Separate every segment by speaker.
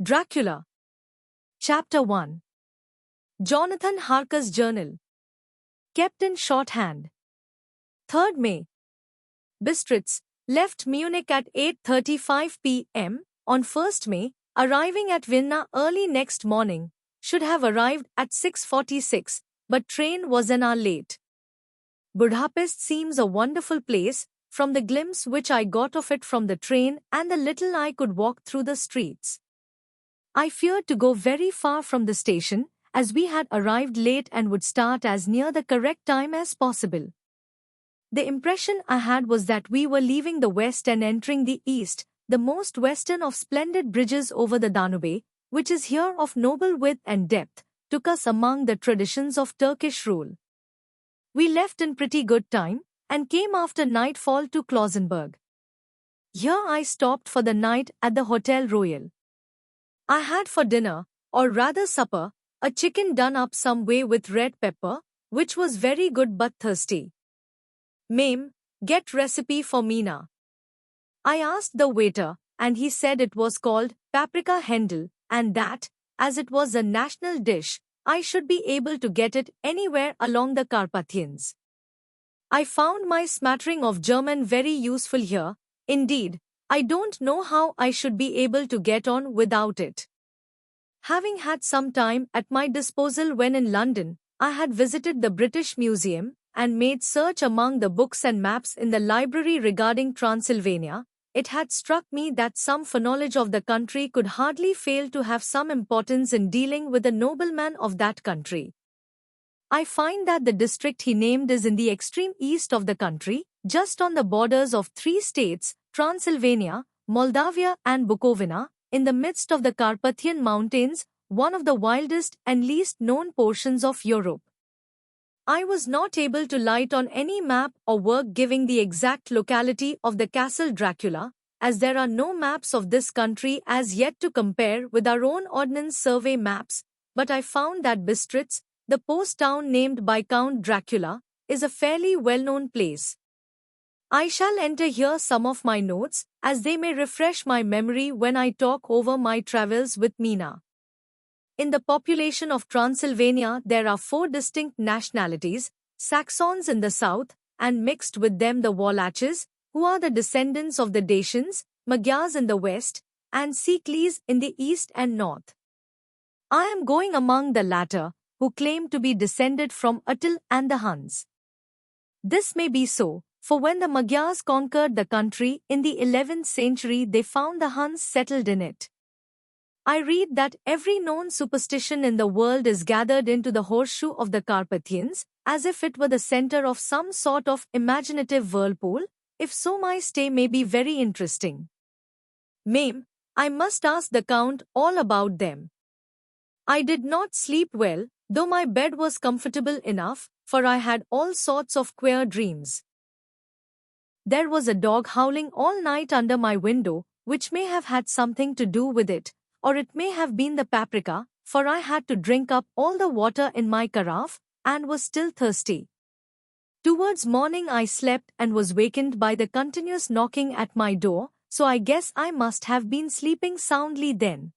Speaker 1: Dracula. Chapter 1. Jonathan Harker's Journal. Kept in shorthand. 3rd May. Bistritz left Munich at 8:35 p.m. on 1st May, arriving at Vienna early next morning. Should have arrived at 6:46, but train was an hour late. Budapest seems a wonderful place, from the glimpse which I got of it from the train and the little I could walk through the streets. I feared to go very far from the station, as we had arrived late and would start as near the correct time as possible. The impression I had was that we were leaving the west and entering the east, the most western of splendid bridges over the Danube, which is here of noble width and depth, took us among the traditions of Turkish rule. We left in pretty good time, and came after nightfall to Klausenburg. Here I stopped for the night at the Hotel Royal. I had for dinner, or rather supper, a chicken done up some way with red pepper, which was very good but thirsty. Mame, get recipe for Mina. I asked the waiter, and he said it was called paprika Hendel, and that, as it was a national dish, I should be able to get it anywhere along the Carpathians. I found my smattering of German very useful here. Indeed, I don't know how I should be able to get on without it. Having had some time at my disposal when in London, I had visited the British Museum and made search among the books and maps in the library regarding Transylvania. It had struck me that some foreknowledge of the country could hardly fail to have some importance in dealing with the nobleman of that country. I find that the district he named is in the extreme east of the country, just on the borders of 3 states, Transylvania, Moldavia and Bukovina, in the midst of the Carpathian Mountains, one of the wildest and least known portions of Europe. I was not able to light on any map or work giving the exact locality of the Castle Dracula, as there are no maps of this country as yet to compare with our own Ordnance Survey maps, but I found that Bistritz, the post town named by Count Dracula, is a fairly well-known place. I shall enter here some of my notes, as they may refresh my memory when I talk over my travels with Mina. In the population of Transylvania there are 4 distinct nationalities, Saxons in the south, and mixed with them the Walaches, who are the descendants of the Dacians, Magyars in the west, and Siklis in the east and north. I am going among the latter, who claim to be descended from Attil and the Huns. This may be so, for when the Magyars conquered the country in the 11th century they found the Huns settled in it. I read that every known superstition in the world is gathered into the horseshoe of the Carpathians, as if it were the center of some sort of imaginative whirlpool. If so, my stay may be very interesting. Mame, I must ask the Count all about them. I did not sleep well, though my bed was comfortable enough, for I had all sorts of queer dreams. There was a dog howling all night under my window, which may have had something to do with it, or it may have been the paprika, for I had to drink up all the water in my carafe, and was still thirsty. Towards morning I slept and was wakened by the continuous knocking at my door, so I guess I must have been sleeping soundly then.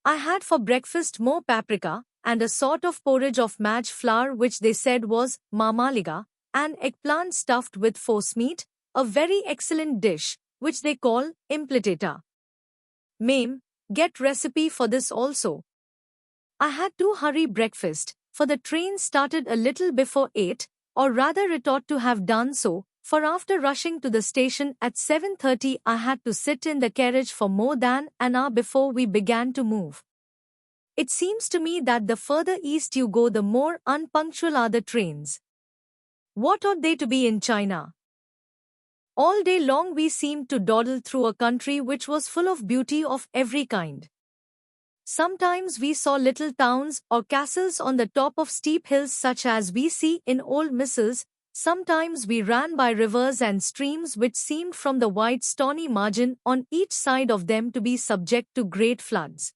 Speaker 1: I had for breakfast more paprika, and a sort of porridge of maj flour which they said was marmaliga, and eggplant stuffed with forcemeat, a very excellent dish, which they call impletata. Mame, get recipe for this also. I had to hurry breakfast, for the train started a little before 8, or rather it ought to have done so, for after rushing to the station at 7:30 I had to sit in the carriage for more than an hour before we began to move. It seems to me that the further east you go the more unpunctual are the trains. What ought they to be in China? All day long we seemed to dawdle through a country which was full of beauty of every kind. Sometimes we saw little towns or castles on the top of steep hills such as we see in old missals. Sometimes we ran by rivers and streams which seemed from the wide stony margin on each side of them to be subject to great floods.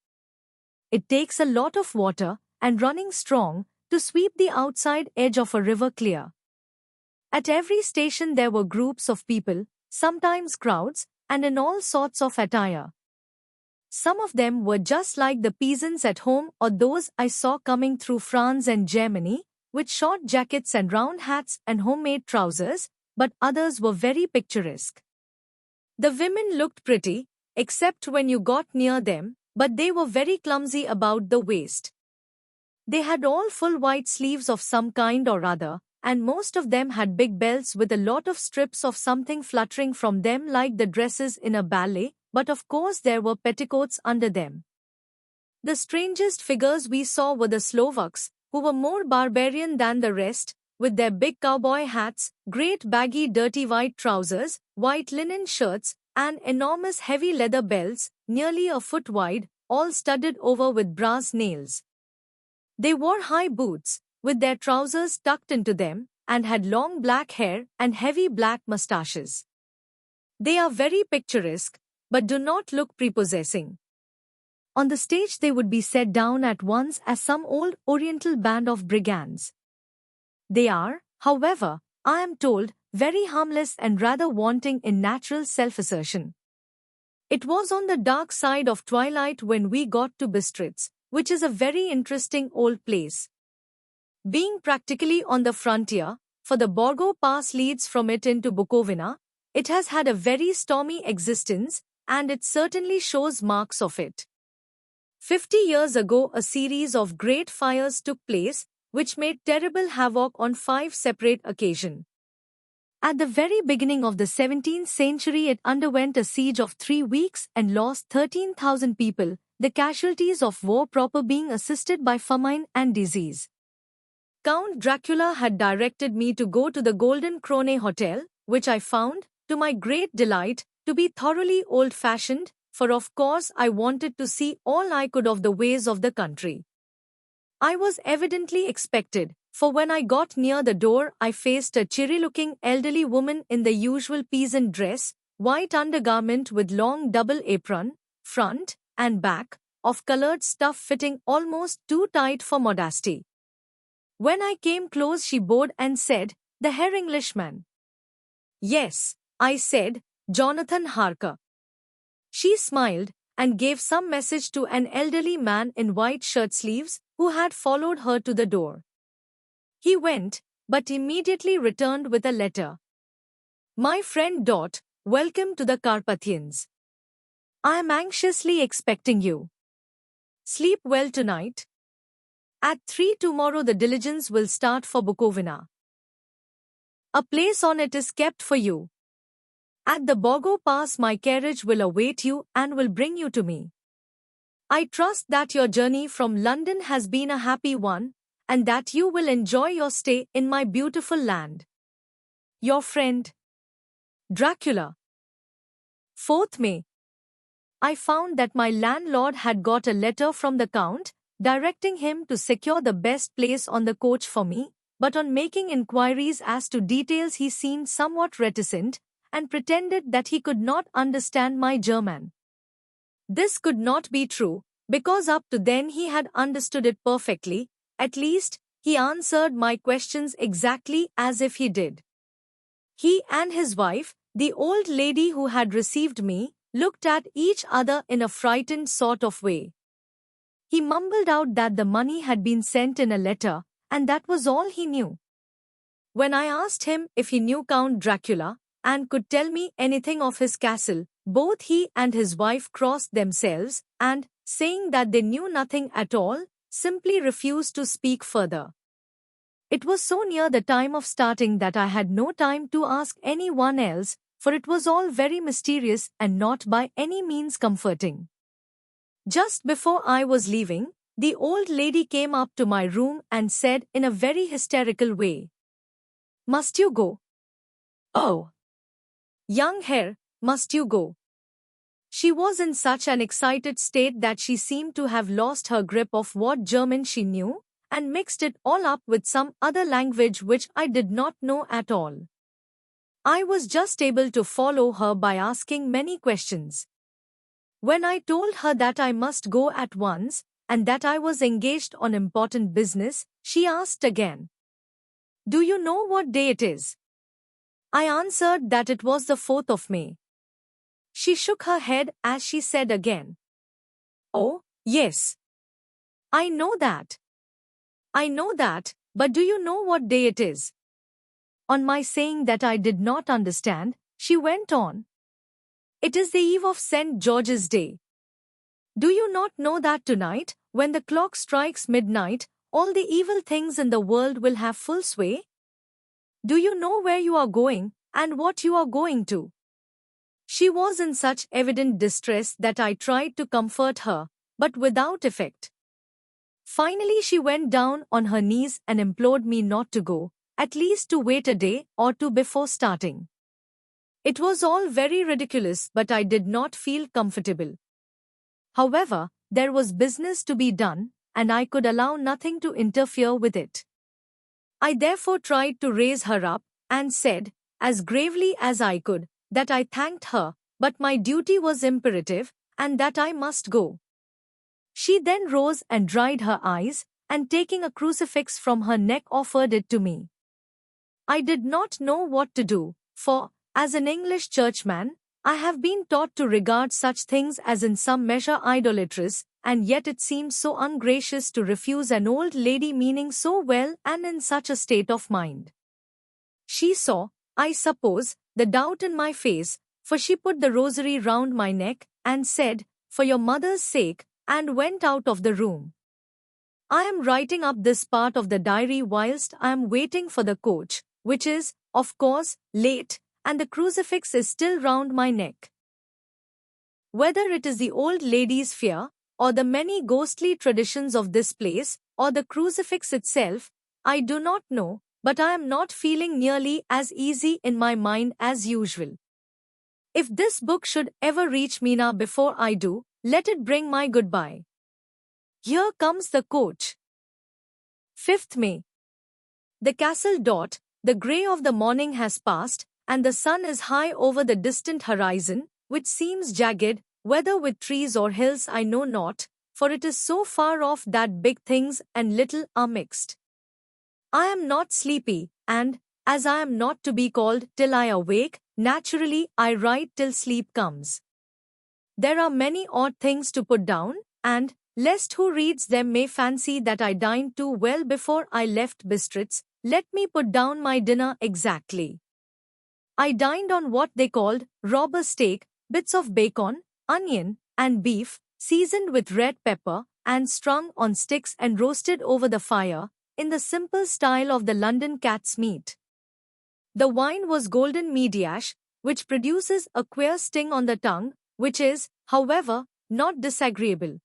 Speaker 1: It takes a lot of water, and running strong, to sweep the outside edge of a river clear. At every station there were groups of people, sometimes crowds, and in all sorts of attire. Some of them were just like the peasants at home or those I saw coming through France and Germany, with short jackets and round hats and homemade trousers, but others were very picturesque. The women looked pretty, except when you got near them, but they were very clumsy about the waist. They had all full white sleeves of some kind or other, and most of them had big belts with a lot of strips of something fluttering from them like the dresses in a ballet, but of course there were petticoats under them. The strangest figures we saw were the Slovaks, who were more barbarian than the rest, with their big cowboy hats, great baggy dirty white trousers, white linen shirts, and enormous heavy leather belts, nearly a foot wide, all studded over with brass nails. They wore high boots, with their trousers tucked into them, and had long black hair and heavy black mustaches. They are very picturesque, but do not look prepossessing. On the stage they would be set down at once as some old Oriental band of brigands. They are, however, I am told, very harmless and rather wanting in natural self-assertion. It was on the dark side of twilight when we got to Bistritz, which is a very interesting old place. Being practically on the frontier, for the Borgo Pass leads from it into Bukovina, it has had a very stormy existence, and it certainly shows marks of it. 50 years ago a series of great fires took place, which made terrible havoc on 5 separate occasions. At the very beginning of the 17th century it underwent a siege of 3 weeks and lost 13,000 people, the casualties of war proper being assisted by famine and disease. Count Dracula had directed me to go to the Golden Krone Hotel, which I found, to my great delight, to be thoroughly old-fashioned, for of course I wanted to see all I could of the ways of the country. I was evidently expected, for when I got near the door I faced a cheery-looking elderly woman in the usual peasant dress, white undergarment with long double apron, front and back, of colored stuff fitting almost too tight for modesty. When I came close she bowed and said, "The Herr Englishman." "Yes," I said, "Jonathan Harker." She smiled and gave some message to an elderly man in white shirt sleeves who had followed her to the door. He went, but immediately returned with a letter. "My friend Dot, welcome to the Carpathians. I am anxiously expecting you. Sleep well tonight. At 3 tomorrow the diligence will start for Bukovina. A place on it is kept for you. At the Borgo Pass my carriage will await you and will bring you to me. I trust that your journey from London has been a happy one, and that you will enjoy your stay in my beautiful land. Your friend, Dracula." 4th May. I found that my landlord had got a letter from the Count, directing him to secure the best place on the coach for me, but on making inquiries as to details he seemed somewhat reticent, and pretended that he could not understand my German. This could not be true, because up to then he had understood it perfectly. At least, he answered my questions exactly as if he did. He and his wife, the old lady who had received me, looked at each other in a frightened sort of way. He mumbled out that the money had been sent in a letter, and that was all he knew. When I asked him if he knew Count Dracula, and could tell me anything of his castle, both he and his wife crossed themselves, and, saying that they knew nothing at all, simply refused to speak further. It was so near the time of starting that I had no time to ask anyone else, for it was all very mysterious and not by any means comforting. Just before I was leaving, the old lady came up to my room and said in a very hysterical way, "Must you go? Oh, young Herr, must you go?" She was in such an excited state that she seemed to have lost her grip of what German she knew, and mixed it all up with some other language which I did not know at all. I was just able to follow her by asking many questions. When I told her that I must go at once, and that I was engaged on important business, she asked again, "Do you know what day it is?" I answered that it was the 4th of May. She shook her head as she said again, Oh, yes. I know that. I know that, but do you know what day it is? On my saying that I did not understand, she went on. It is the eve of St. George's Day. Do you not know that tonight, when the clock strikes midnight, all the evil things in the world will have full sway? Do you know where you are going, and what you are going to? She was in such evident distress that I tried to comfort her, but without effect. Finally, she went down on her knees and implored me not to go, at least to wait a day or two before starting. It was all very ridiculous, but I did not feel comfortable. However, there was business to be done, and I could allow nothing to interfere with it. I therefore tried to raise her up, and said, as gravely as I could, that I thanked her, but my duty was imperative, and that I must go. She then rose and dried her eyes, and taking a crucifix from her neck offered it to me. I did not know what to do, for, as an English churchman, I have been taught to regard such things as in some measure idolatrous, and yet it seemed so ungracious to refuse an old lady meaning so well and in such a state of mind. She saw, I suppose, the doubt in my face, for she put the rosary round my neck, and said, "For your mother's sake," and went out of the room. I am writing up this part of the diary whilst I am waiting for the coach, which is, of course, late, and the crucifix is still round my neck. Whether it is the old lady's fear, or the many ghostly traditions of this place, or the crucifix itself, I do not know, but I am not feeling nearly as easy in my mind as usual. If this book should ever reach Mina before I do, let it bring my goodbye. Here comes the coach. 5th May. The castle dot, the grey of the morning has passed, and the sun is high over the distant horizon, which seems jagged, whether with trees or hills I know not, for it is so far off that big things and little are mixed. I am not sleepy, and, as I am not to be called till I awake, naturally I write till sleep comes. There are many odd things to put down, and, lest who reads them may fancy that I dined too well before I left Bistritz, let me put down my dinner exactly. I dined on what they called robber steak, bits of bacon, onion, and beef, seasoned with red pepper, and strung on sticks and roasted over the fire, in the simple style of the London cat's meat. The wine was golden mediash, which produces a queer sting on the tongue, which is, however, not disagreeable.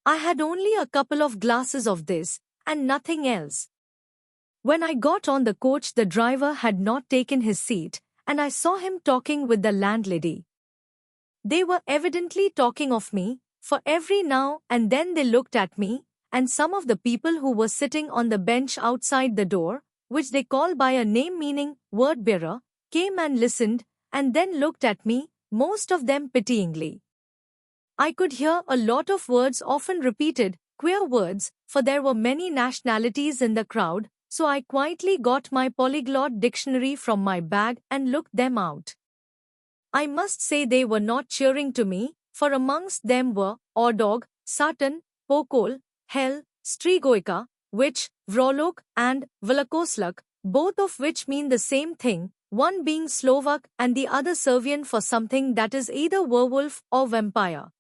Speaker 1: I had only a couple of glasses of this, and nothing else. When I got on the coach, the driver had not taken his seat, and I saw him talking with the landlady. They were evidently talking of me, for every now and then they looked at me, and some of the people who were sitting on the bench outside the door, which they call by a name meaning word-bearer, came and listened, and then looked at me, most of them pityingly. I could hear a lot of words often repeated, queer words, for there were many nationalities in the crowd, so I quietly got my polyglot dictionary from my bag and looked them out. I must say they were not cheering to me, for amongst them were Ordog, Satan, Pokol, Hell, Strigoica, Witch, Vrolok, and Velakoslak, both of which mean the same thing, one being Slovak and the other Servian for something that is either werewolf or vampire.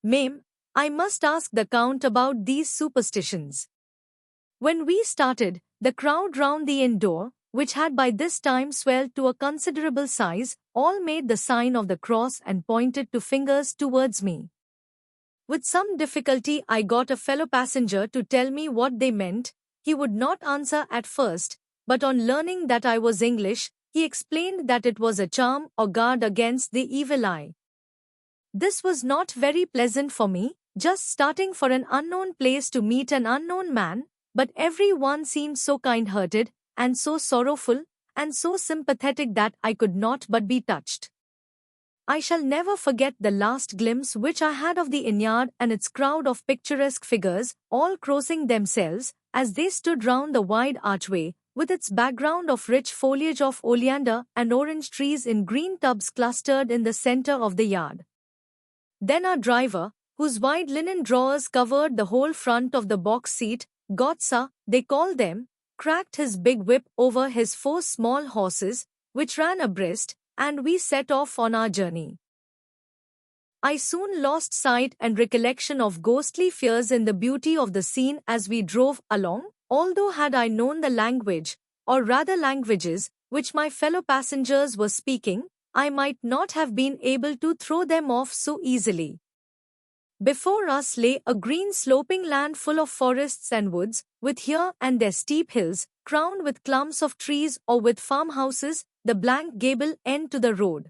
Speaker 1: Ma'am, I must ask the Count about these superstitions. When we started, the crowd round the inn door, which had by this time swelled to a considerable size, all made the sign of the cross and pointed two fingers towards me. With some difficulty I got a fellow passenger to tell me what they meant. He would not answer at first, but on learning that I was English, he explained that it was a charm or guard against the evil eye. This was not very pleasant for me, just starting for an unknown place to meet an unknown man, but every one seemed so kind-hearted, and so sorrowful, and so sympathetic that I could not but be touched. I shall never forget the last glimpse which I had of the inn-yard and its crowd of picturesque figures, all crossing themselves, as they stood round the wide archway, with its background of rich foliage of oleander and orange trees in green tubs clustered in the centre of the yard. Then our driver, whose wide linen drawers covered the whole front of the box seat, Gotsa, they called them, cracked his big whip over his 4 small horses, which ran abreast, and we set off on our journey. I soon lost sight and recollection of ghostly fears in the beauty of the scene as we drove along, although had I known the language, or rather languages, which my fellow passengers were speaking, I might not have been able to throw them off so easily. Before us lay a green sloping land full of forests and woods, with here and there steep hills, crowned with clumps of trees or with farmhouses, the blank gable end to the road.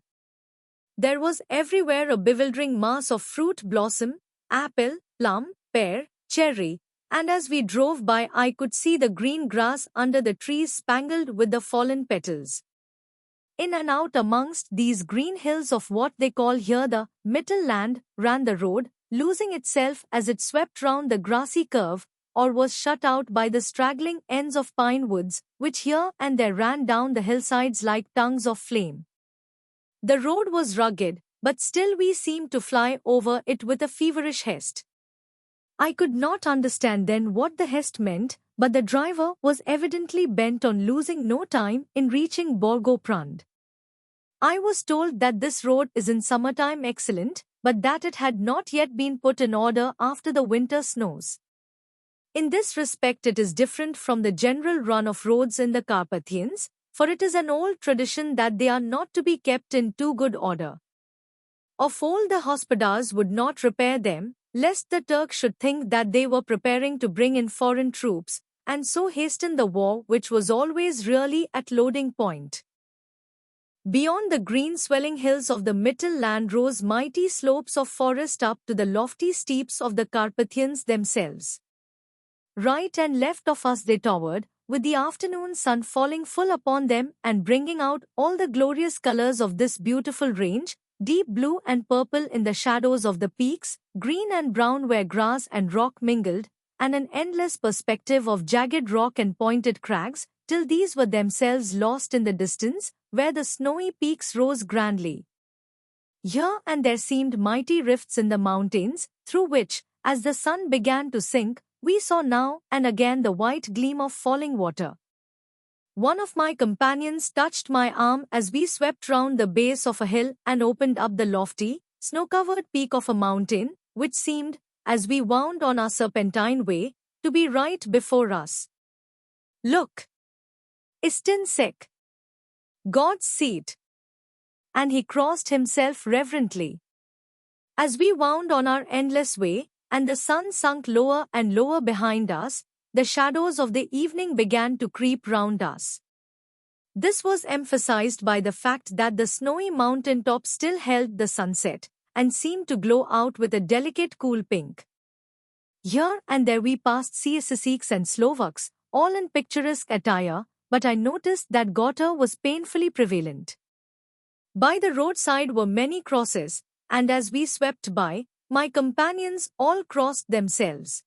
Speaker 1: There was everywhere a bewildering mass of fruit blossom, apple, plum, pear, cherry, and as we drove by I could see the green grass under the trees spangled with the fallen petals. In and out amongst these green hills of what they call here the Mittelland ran the road, losing itself as it swept round the grassy curve, or was shut out by the straggling ends of pine woods, which here and there ran down the hillsides like tongues of flame. The road was rugged, but still we seemed to fly over it with a feverish haste. I could not understand then what the haste meant, but the driver was evidently bent on losing no time in reaching Borgo Prund. I was told that this road is in summertime excellent, but that it had not yet been put in order after the winter snows. In this respect it is different from the general run of roads in the Carpathians, for it is an old tradition that they are not to be kept in too good order. Of old the hospodars would not repair them, lest the Turks should think that they were preparing to bring in foreign troops, and so hasten the war which was always really at loading point. Beyond the green swelling hills of the Mittelland rose mighty slopes of forest up to the lofty steeps of the Carpathians themselves. Right and left of us they towered, with the afternoon sun falling full upon them and bringing out all the glorious colors of this beautiful range, deep blue and purple in the shadows of the peaks, green and brown where grass and rock mingled, and an endless perspective of jagged rock and pointed crags, till these were themselves lost in the distance, where the snowy peaks rose grandly. Here and there seemed mighty rifts in the mountains, through which, as the sun began to sink, we saw now and again the white gleam of falling water. One of my companions touched my arm as we swept round the base of a hill and opened up the lofty, snow-covered peak of a mountain, which seemed, as we wound on our serpentine way, to be right before us. "Look! Istinsek! God's seat!" And he crossed himself reverently. As we wound on our endless way, and the sun sunk lower and lower behind us, the shadows of the evening began to creep round us. This was emphasized by the fact that the snowy mountain top still held the sunset, and seemed to glow out with a delicate cool pink. Here and there we passed Ceausesques and Slovaks, all in picturesque attire, but I noticed that Gotha was painfully prevalent. By the roadside were many crosses, and as we swept by, my companions all crossed themselves.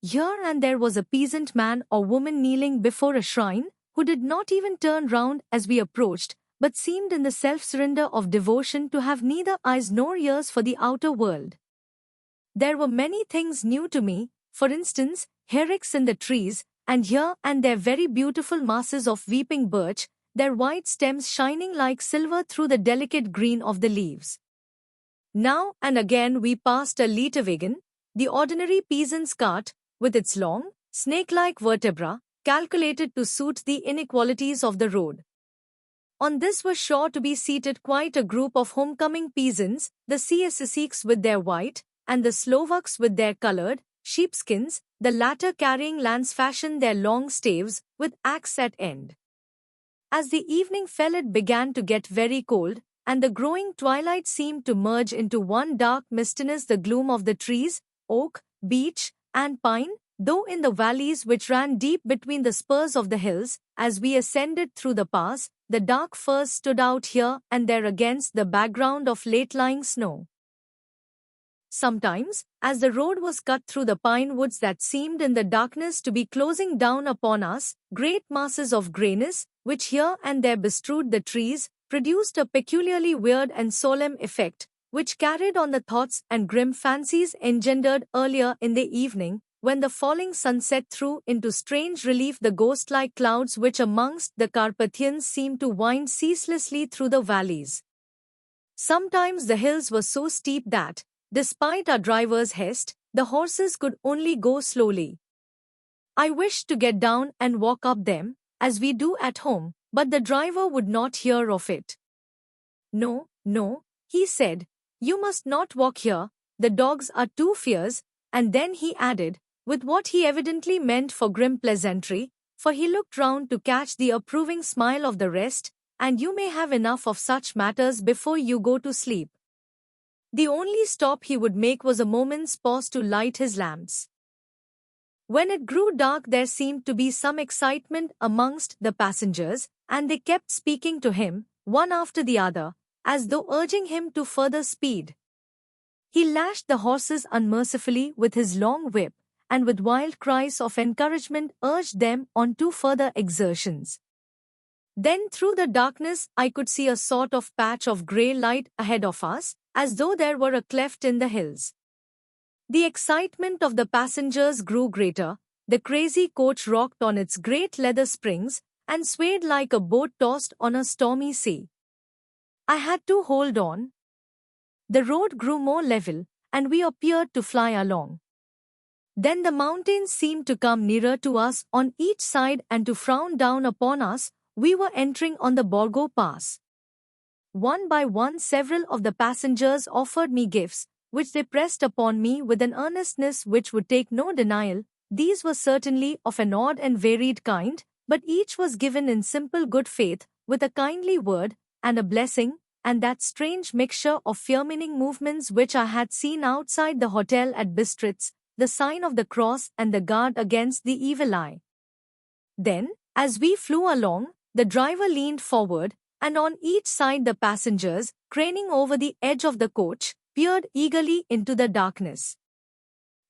Speaker 1: Here and there was a peasant man or woman kneeling before a shrine, who did not even turn round as we approached, but seemed in the self-surrender of devotion to have neither eyes nor ears for the outer world. There were many things new to me, for instance, herricks in the trees, and here and there very beautiful masses of weeping birch, their white stems shining like silver through the delicate green of the leaves. Now and again we passed a Leiterwagen, the ordinary peasant's cart, with its long, snake-like vertebra, calculated to suit the inequalities of the road. On this was sure to be seated quite a group of homecoming peasants, the Ceausesques with their white, and the Slovaks with their colored, sheepskins, the latter carrying lance fashion their long staves, with axe at end. As the evening fell it began to get very cold, and the growing twilight seemed to merge into one dark mistiness the gloom of the trees, oak, beech, and pine, though in the valleys which ran deep between the spurs of the hills, as we ascended through the pass, the dark firs stood out here and there against the background of late-lying snow. Sometimes, as the road was cut through the pine woods that seemed in the darkness to be closing down upon us, great masses of grayness, which here and there bestrewed the trees, produced a peculiarly weird and solemn effect, which carried on the thoughts and grim fancies engendered earlier in the evening, when the falling sunset threw into strange relief the ghost-like clouds which amongst the Carpathians seemed to wind ceaselessly through the valleys. Sometimes the hills were so steep that, despite our driver's haste, the horses could only go slowly. I wished to get down and walk up them, as we do at home, but the driver would not hear of it. "No, no," he said, "you must not walk here, the dogs are too fierce," and then he added, with what he evidently meant for grim pleasantry, for he looked round to catch the approving smile of the rest, "and you may have enough of such matters before you go to sleep." The only stop he would make was a moment's pause to light his lamps. When it grew dark there seemed to be some excitement amongst the passengers, and they kept speaking to him, one after the other, as though urging him to further speed. He lashed the horses unmercifully with his long whip, and with wild cries of encouragement urged them on to further exertions. Then through the darkness I could see a sort of patch of grey light ahead of us, as though there were a cleft in the hills. The excitement of the passengers grew greater, the crazy coach rocked on its great leather springs, and swayed like a boat tossed on a stormy sea. I had to hold on. The road grew more level, and we appeared to fly along. Then the mountains seemed to come nearer to us on each side and to frown down upon us. We were entering on the Borgo Pass. One by one several of the passengers offered me gifts, which they pressed upon me with an earnestness which would take no denial. These were certainly of an odd and varied kind, but each was given in simple good faith, with a kindly word, and a blessing, and that strange mixture of fear-meaning movements which I had seen outside the hotel at Bistritz, the sign of the cross and the guard against the evil eye. Then, as we flew along, the driver leaned forward, and on each side the passengers, craning over the edge of the coach, peered eagerly into the darkness.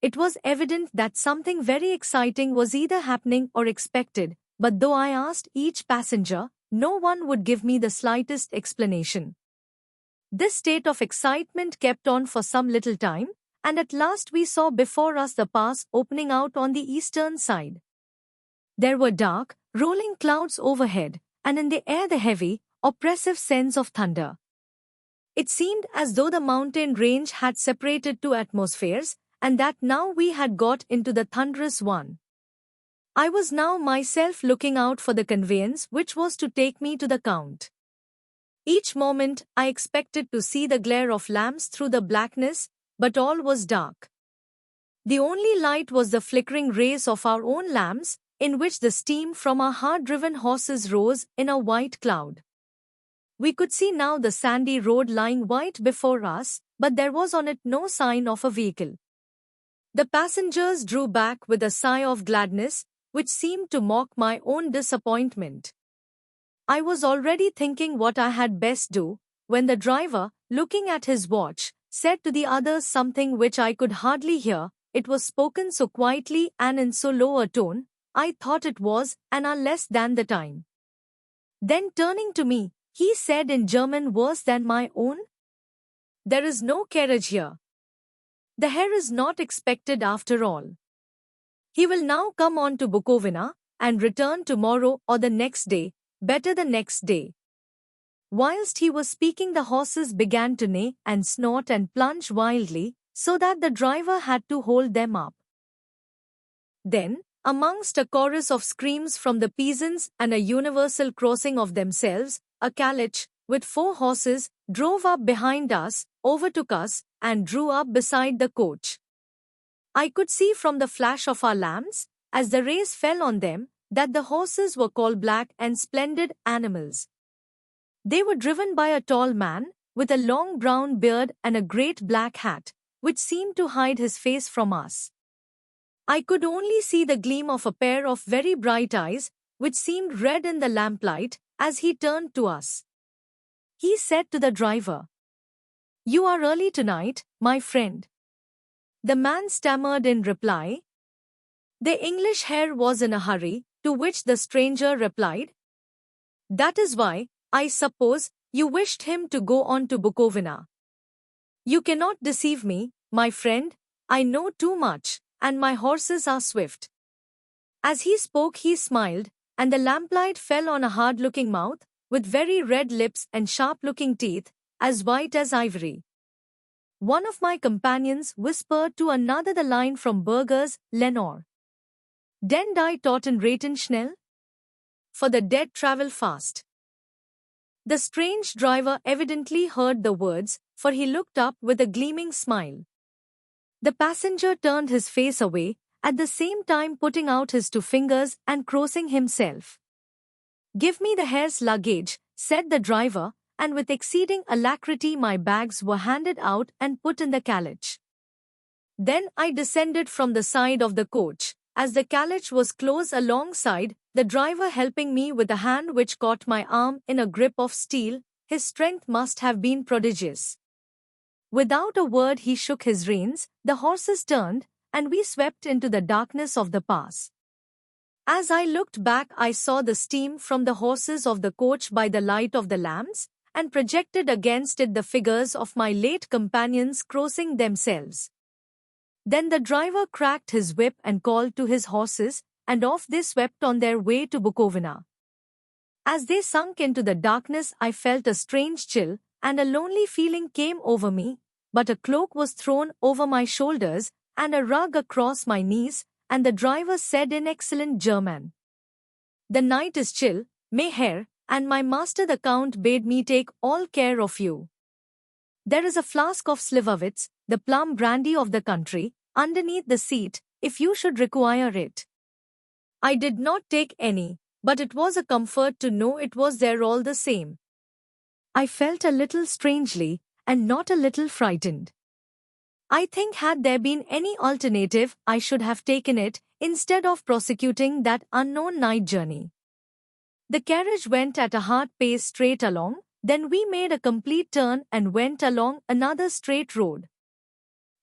Speaker 1: It was evident that something very exciting was either happening or expected, but though I asked each passenger, no one would give me the slightest explanation. This state of excitement kept on for some little time, and at last we saw before us the pass opening out on the eastern side. There were dark, rolling clouds overhead, and in the air the heavy, oppressive sense of thunder. It seemed as though the mountain range had separated two atmospheres, and that now we had got into the thunderous one. I was now myself looking out for the conveyance which was to take me to the Count. Each moment I expected to see the glare of lamps through the blackness, but all was dark. The only light was the flickering rays of our own lamps, in which the steam from our hard-driven horses rose in a white cloud. We could see now the sandy road lying white before us, but there was on it no sign of a vehicle. The passengers drew back with a sigh of gladness, which seemed to mock my own disappointment. I was already thinking what I had best do, when the driver, looking at his watch, said to the others something which I could hardly hear. It was spoken so quietly and in so low a tone, I thought it was an hour less than the time. Then turning to me, he said in German worse than my own, "There is no carriage here. The Herr is not expected after all. He will now come on to Bukovina, and return tomorrow or the next day, better the next day." Whilst he was speaking the horses began to neigh and snort and plunge wildly, so that the driver had to hold them up. Then, amongst a chorus of screams from the peasants and a universal crossing of themselves, a calèche, with 4 horses, drove up behind us, overtook us, and drew up beside the coach. I could see from the flash of our lamps, as the rays fell on them, that the horses were coal-black and splendid animals. They were driven by a tall man, with a long brown beard and a great black hat, which seemed to hide his face from us. I could only see the gleam of a pair of very bright eyes, which seemed red in the lamplight, as he turned to us. He said to the driver, "You are early tonight, my friend." The man stammered in reply. The English Herr was in a hurry, to which the stranger replied, "That is why, I suppose, you wished him to go on to Bukovina." You cannot deceive me, my friend. I know too much, and my horses are swift. As he spoke, he smiled, and the lamplight fell on a hard-looking mouth, with very red lips and sharp-looking teeth, as white as ivory. One of my companions whispered to another the line from Burger's Lenore. Den die Toten reiten schnell? For the dead travel fast. The strange driver evidently heard the words, for he looked up with a gleaming smile. The passenger turned his face away, at the same time putting out his two fingers and crossing himself. "Give me the hare's luggage," said the driver, and with exceeding alacrity my bags were handed out and put in the carriage. Then I descended from the side of the coach. As the carriage was close alongside, the driver helping me with a hand which caught my arm in a grip of steel, his strength must have been prodigious. Without a word he shook his reins, the horses turned, and we swept into the darkness of the pass. As I looked back I saw the steam from the horses of the coach by the light of the lamps, and projected against it the figures of my late companions crossing themselves. Then the driver cracked his whip and called to his horses, and off they swept on their way to Bukovina. As they sunk into the darkness I felt a strange chill, and a lonely feeling came over me, but a cloak was thrown over my shoulders, and a rug across my knees, and the driver said in excellent German, "The night is chill, mein Herr, and my master the Count bade me take all care of you. There is a flask of Slivovitz, the plum brandy of the country, underneath the seat, if you should require it." I did not take any, but it was a comfort to know it was there all the same. I felt a little strangely, and not a little frightened. I think had there been any alternative I should have taken it, instead of prosecuting that unknown night journey. The carriage went at a hard pace straight along, then we made a complete turn and went along another straight road.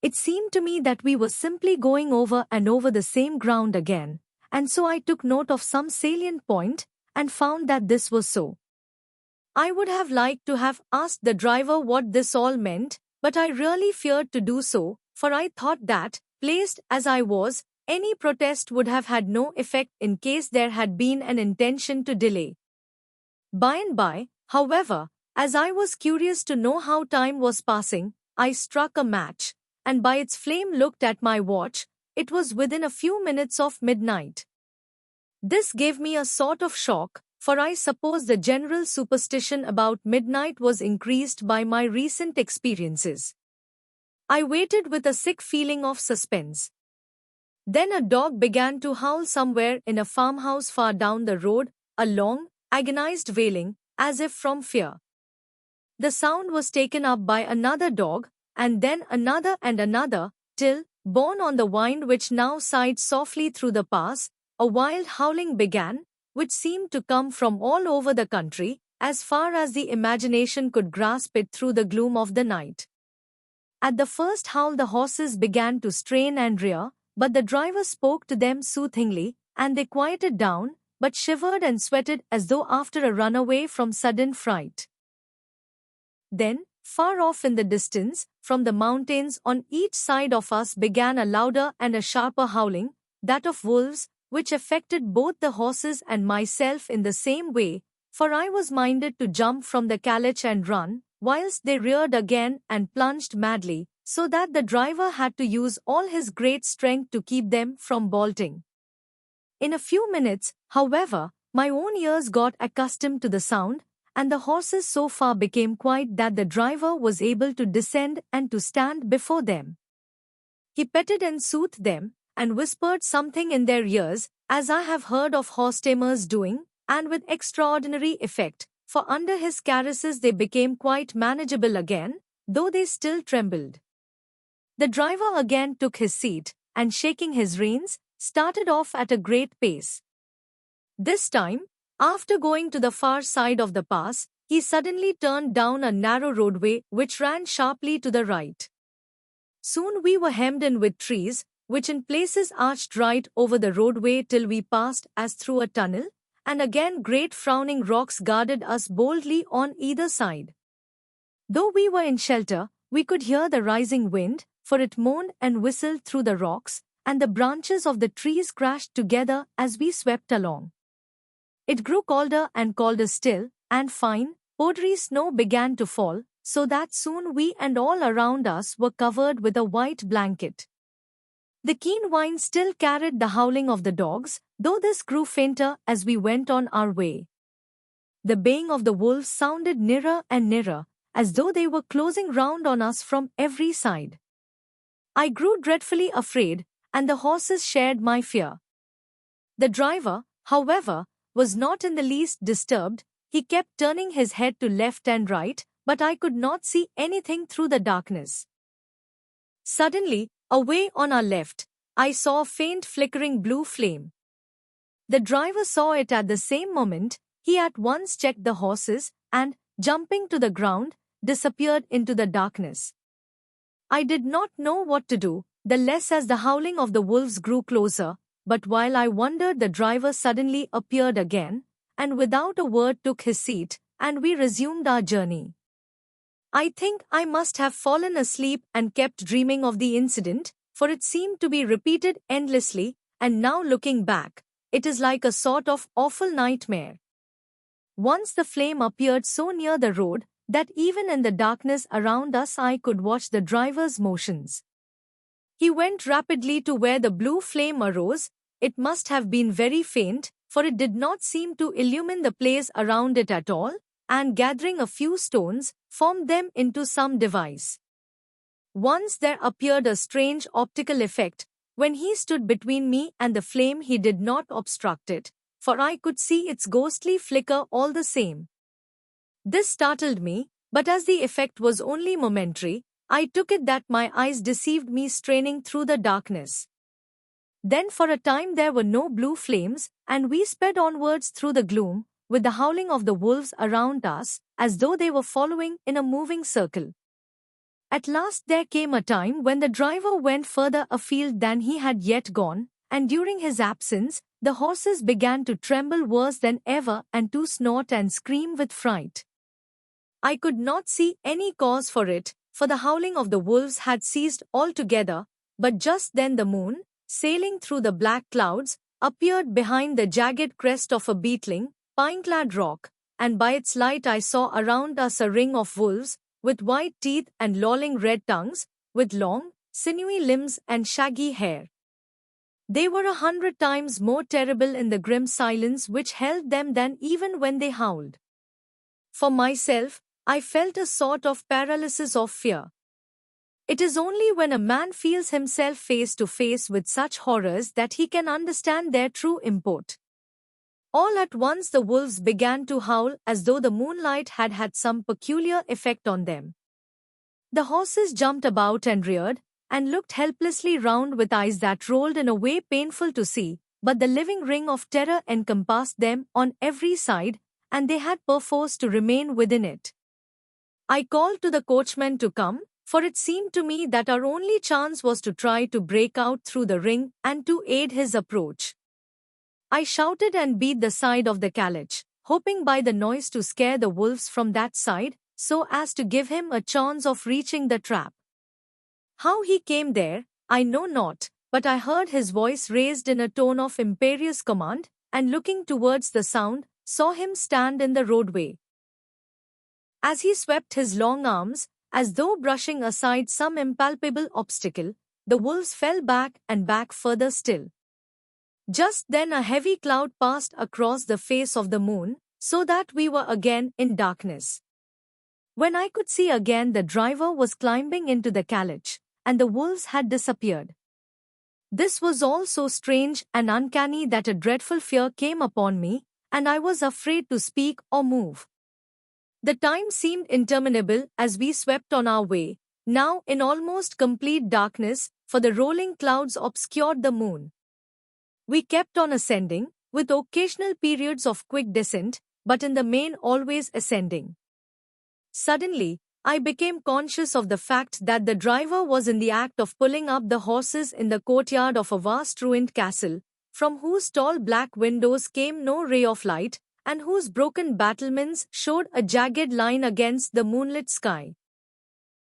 Speaker 1: It seemed to me that we were simply going over and over the same ground again, and so I took note of some salient point, and found that this was so. I would have liked to have asked the driver what this all meant, but I really feared to do so, for I thought that, placed as I was, any protest would have had no effect in case there had been an intention to delay. By and by, however, as I was curious to know how time was passing, I struck a match, and by its flame looked at my watch. It was within a few minutes of midnight. This gave me a sort of shock, for I suppose the general superstition about midnight was increased by my recent experiences. I waited with a sick feeling of suspense. Then a dog began to howl somewhere in a farmhouse far down the road, a long, agonized wailing, as if from fear. The sound was taken up by another dog, and then another and another, till, borne on the wind which now sighed softly through the pass, a wild howling began, which seemed to come from all over the country, as far as the imagination could grasp it through the gloom of the night. At the first howl the horses began to strain and rear, but the driver spoke to them soothingly, and they quieted down, but shivered and sweated as though after a runaway from sudden fright. Then, far off in the distance, from the mountains on each side of us began a louder and a sharper howling, that of wolves, which affected both the horses and myself in the same way, for I was minded to jump from the carriage and run, whilst they reared again and plunged madly, so that the driver had to use all his great strength to keep them from bolting. In a few minutes, however, my own ears got accustomed to the sound, and the horses so far became quiet that the driver was able to descend and to stand before them. He petted and soothed them, and whispered something in their ears, as I have heard of horse-tamers doing, and with extraordinary effect, for under his caresses they became quite manageable again, though they still trembled. The driver again took his seat, and shaking his reins, started off at a great pace. This time, after going to the far side of the pass, he suddenly turned down a narrow roadway which ran sharply to the right. Soon we were hemmed in with trees, which in places arched right over the roadway till we passed as through a tunnel, and again great frowning rocks guarded us boldly on either side. Though we were in shelter, We could hear the rising wind, for it moaned and whistled through the rocks, and the branches of the trees crashed together as we swept along. It grew colder and colder still, and fine, powdery snow began to fall, so that soon we and all around us were covered with a white blanket. The keen wind still carried the howling of the dogs, though this grew fainter as we went on our way. The baying of the wolves sounded nearer and nearer, as though they were closing round on us from every side. I grew dreadfully afraid, and the horses shared my fear. The driver, however, was not in the least disturbed. He kept turning his head to left and right, but I could not see anything through the darkness. Suddenly, away on our left, I saw a faint flickering blue flame. The driver saw it at the same moment. He at once checked the horses and, jumping to the ground, disappeared into the darkness. I did not know what to do, the less as the howling of the wolves grew closer, but while I wondered the driver suddenly appeared again, and without a word took his seat, and we resumed our journey. I think I must have fallen asleep and kept dreaming of the incident, for it seemed to be repeated endlessly, and now looking back, it is like a sort of awful nightmare. Once the flame appeared so near the road that even in the darkness around us I could watch the driver's motions. He went rapidly to where the blue flame arose. It must have been very faint, for it did not seem to illumine the place around it at all, and gathering a few stones, formed them into some device. Once there appeared a strange optical effect. When he stood between me and the flame he did not obstruct it, for I could see its ghostly flicker all the same. This startled me, but as the effect was only momentary, I took it that my eyes deceived me straining through the darkness. Then for a time there were no blue flames, and we sped onwards through the gloom, with the howling of the wolves around us, as though they were following in a moving circle. At last there came a time when the driver went further afield than he had yet gone, and during his absence, the horses began to tremble worse than ever and to snort and scream with fright. I could not see any cause for it, for the howling of the wolves had ceased altogether, but just then the moon, sailing through the black clouds, appeared behind the jagged crest of a beetling, pine-clad rock, and by its light I saw around us a ring of wolves, with white teeth and lolling red tongues, with long, sinewy limbs and shaggy hair. They were 100 times more terrible in the grim silence which held them than even when they howled. For myself, I felt a sort of paralysis of fear. It is only when a man feels himself face to face with such horrors that he can understand their true import. All at once the wolves began to howl as though the moonlight had had some peculiar effect on them. The horses jumped about and reared, and looked helplessly round with eyes that rolled in a way painful to see, but the living ring of terror encompassed them on every side, and they had perforce to remain within it. I called to the coachman to come, for it seemed to me that our only chance was to try to break out through the ring and to aid his approach. I shouted and beat the side of the carriage, hoping by the noise to scare the wolves from that side, so as to give him a chance of reaching the trap. How he came there, I know not, but I heard his voice raised in a tone of imperious command, and looking towards the sound, saw him stand in the roadway. As he swept his long arms, as though brushing aside some impalpable obstacle, the wolves fell back and back further still. Just then a heavy cloud passed across the face of the moon, so that we were again in darkness. When I could see again, the driver was climbing into the carriage, and the wolves had disappeared. This was all so strange and uncanny that a dreadful fear came upon me, and I was afraid to speak or move. The time seemed interminable as we swept on our way, now in almost complete darkness, for the rolling clouds obscured the moon. We kept on ascending, with occasional periods of quick descent, but in the main always ascending. Suddenly, I became conscious of the fact that the driver was in the act of pulling up the horses in the courtyard of a vast ruined castle, from whose tall black windows came no ray of light, and whose broken battlements showed a jagged line against the moonlit sky.